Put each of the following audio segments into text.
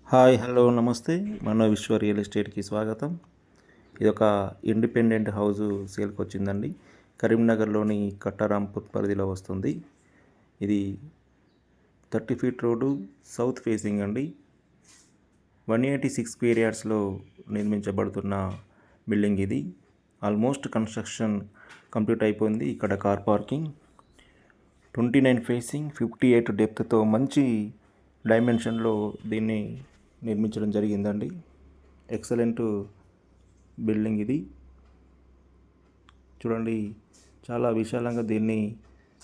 Hi hello నమస్తే మన విశ్వ రియల్ ఎస్టేట్కి స్వాగతం. ఇది ఒక ఇండిపెండెంట్ హౌస్ సేల్కి వచ్చిందండి. కరీంనగర్లోని కట్టారాంపూర్ పరిధిలో వస్తుంది. ఇది 30 ఫీట్ రోడ్డు, సౌత్ ఫేసింగ్ అండి. 186 స్క్వేర్ యార్డ్స్లో నిర్మించబడుతున్న బిల్డింగ్ ఇది. ఆల్మోస్ట్ కన్స్ట్రక్షన్ కంప్లీట్ అయిపోయింది. ఇక్కడ కార్ పార్కింగ్, 29 ఫేసింగ్, 58 డెప్త్తో మంచి డైమెన్షన్లో దీన్ని నిర్మించడం జరిగిందండి. ఎక్సలెంట్ బిల్డింగ్ ఇది. చూడండి, చాలా విశాలంగా దీన్ని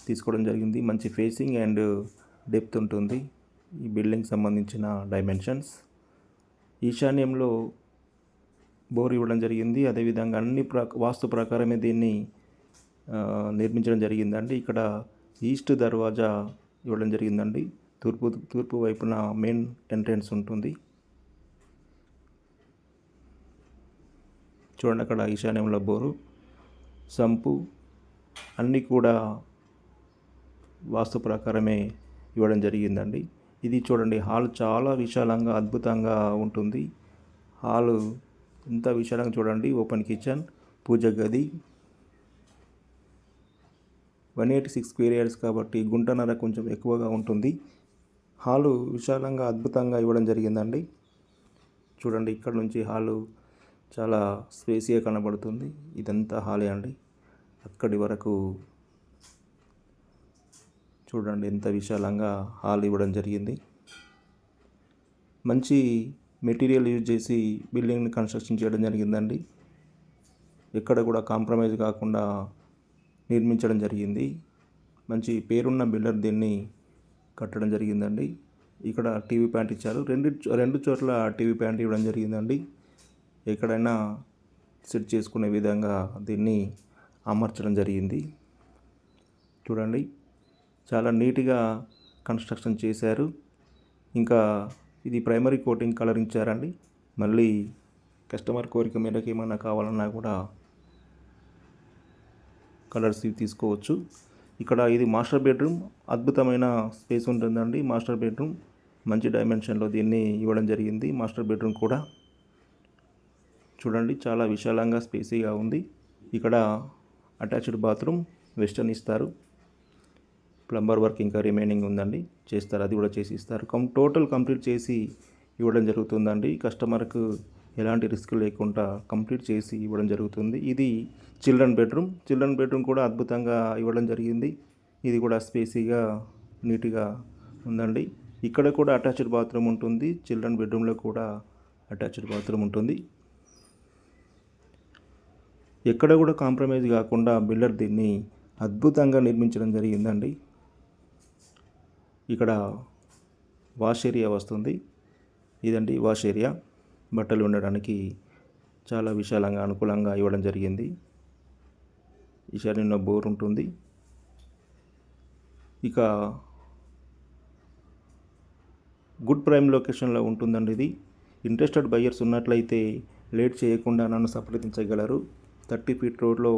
తీసుకోవడం జరిగింది. మంచి ఫేసింగ్ అండ్ డెప్త్ ఉంటుంది ఈ బిల్డింగ్ సంబంధించిన డైమెన్షన్స్. ఈశాన్యంలో బోర్ ఇవ్వడం జరిగింది. అదేవిధంగా అన్ని వాస్తు ప్రకారమే దీన్ని నిర్మించడం జరిగిందండి. ఇక్కడ ఈస్ట్ దర్వాజా ఇవ్వడం జరిగిందండి. తూర్పు వైపున మెయిన్ ఎంట్రన్స్ ఉంటుంది. చూడండి, అక్కడ ఈశాన్యంలో బోరు, సంపు అన్నీ కూడా వాస్తు ప్రకారమే ఇవ్వడం జరిగిందండి. ఇది చూడండి, హాల్ చాలా విశాలంగా అద్భుతంగా ఉంటుంది. హాలు ఇంత విశాలంగా చూడండి. ఓపెన్ కిచెన్, పూజ గది, 186 స్క్వేర్ యార్డ్స్ కాబట్టి గుంటన్నర కొంచెం ఎక్కువగా ఉంటుంది. హాలు విశాలంగా అద్భుతంగా ఇవ్వడం జరిగిందండి. చూడండి, ఇక్కడ నుంచి హాలు చాలా స్పేసీగా కనబడుతుంది. ఇదంతా హాలే అండి. అక్కడి వరకు చూడండి ఎంత విశాలంగా హాల్ ఇవ్వడం జరిగింది. మంచి మెటీరియల్ యూజ్ చేసి బిల్డింగ్ని కన్స్ట్రక్షన్ చేయడం జరిగిందండి. ఎక్కడ కూడా కాంప్రమైజ్ కాకుండా నిర్మించడం జరిగింది. మంచి పేరున్న బిల్డర్ దీన్ని కట్టడం జరిగిందండి. ఇక్కడ టీవీ ప్యాంట్ ఇచ్చారు. రెండు చోట్ల టీవీ ప్యాంట్ ఇవ్వడం జరిగిందండి. ఎక్కడైనా సెట్ చేసుకునే విధంగా దీన్ని అమర్చడం జరిగింది. చూడండి, చాలా నీట్గా కన్స్ట్రక్షన్ చేశారు. ఇంకా ఇది ప్రైమరీ కోటింగ్ కలర్ ఇచ్చారండి. మళ్ళీ కస్టమర్ కోరిక మేరకు ఏమైనా కావాలన్నా కూడా కలర్స్ తీసుకోవచ్చు. ఇక్కడ ఇది మాస్టర్ బెడ్రూమ్. అద్భుతమైన స్పేస్ ఉంటుందండి. మాస్టర్ బెడ్రూమ్ మంచి డైమెన్షన్లో దీన్ని ఇవ్వడం జరిగింది. మాస్టర్ బెడ్రూమ్ కూడా చూడండి, చాలా విశాలంగా స్పేసీగా ఉంది. ఇక్కడ అటాచ్డ్ బాత్రూమ్ వెస్టర్న్ ఇస్తారు. ప్లంబర్ వర్క్ ఇంకా రిమైనింగ్ ఉందండి, చేస్తారు. అది కూడా చేసి ఇస్తారు. టోటల్ కంప్లీట్ చేసి ఇవ్వడం జరుగుతుందండి. కస్టమర్కు ఎలాంటి రిస్క్ లేకుండా కంప్లీట్ చేసి ఇవ్వడం జరుగుతుంది. ఇది చిల్డ్రన్ బెడ్రూమ్ కూడా అద్భుతంగా ఇవ్వడం జరిగింది. ఇది కూడా స్పేసీగా నీట్గా ఉందండి. ఇక్కడ కూడా అటాచ్డ్ బాత్రూమ్ ఉంటుంది. చిల్డ్రన్ బెడ్రూమ్లో కూడా అటాచ్డ్ బాత్రూమ్ ఉంటుంది. ఎక్కడ కూడా కాంప్రమైజ్ కాకుండా బిల్డర్ దీన్ని అద్భుతంగా నిర్మించడం జరిగిందండి. ఇక్కడ వాష్ ఏరియా వస్తుంది. ఇదండి వాష్ ఏరియా. బట్టలు ఉండడానికి చాలా విశాలంగా అనుకూలంగా ఇవ్వడం జరిగింది. ఈశాన్యంలో బోర్ ఉంటుంది. ఇక గుడ్ ప్రైమ్ లొకేషన్లో ఉంటుందండి ఇది. ఇంట్రెస్టెడ్ బయ్యర్స్ ఉన్నట్లయితే లేట్ చేయకుండా నన్ను సంప్రదించగలరు. 30 ఫీట్ రోడ్లో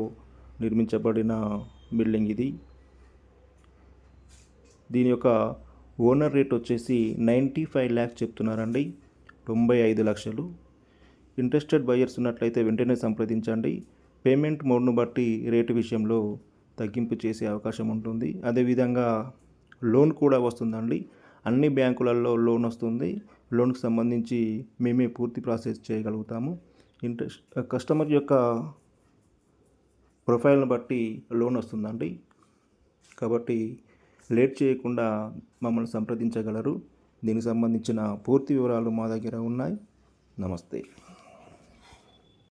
నిర్మించబడిన బిల్డింగ్ ఇది. దీని యొక్క ఓనర్ రేట్ వచ్చేసి 95 lakhs చెప్తున్నారండి. 95 లక్షలు. ఇంట్రెస్టెడ్ బయ్యర్స్ ఉన్నట్లయితే వెంటనే సంప్రదించండి. పేమెంట్ మోడ్ను బట్టి రేటు విషయంలో తగ్గింపు చేసే అవకాశం ఉంటుంది. అదేవిధంగా లోన్ కూడా వస్తుందండి. అన్ని బ్యాంకులలో లోన్ వస్తుంది. లోన్కి సంబంధించి మేమే పూర్తి ప్రాసెస్ చేయగలుగుతాము. కస్టమర్ యొక్క ప్రొఫైల్ని బట్టి లోన్ వస్తుందండి. కాబట్టి లేట్ చేయకుండా మమ్మల్ని సంప్రదించగలరు. దీనికి సంబంధించిన పూర్తి వివరాలు మా దగ్గర ఉన్నాయి. నమస్తే.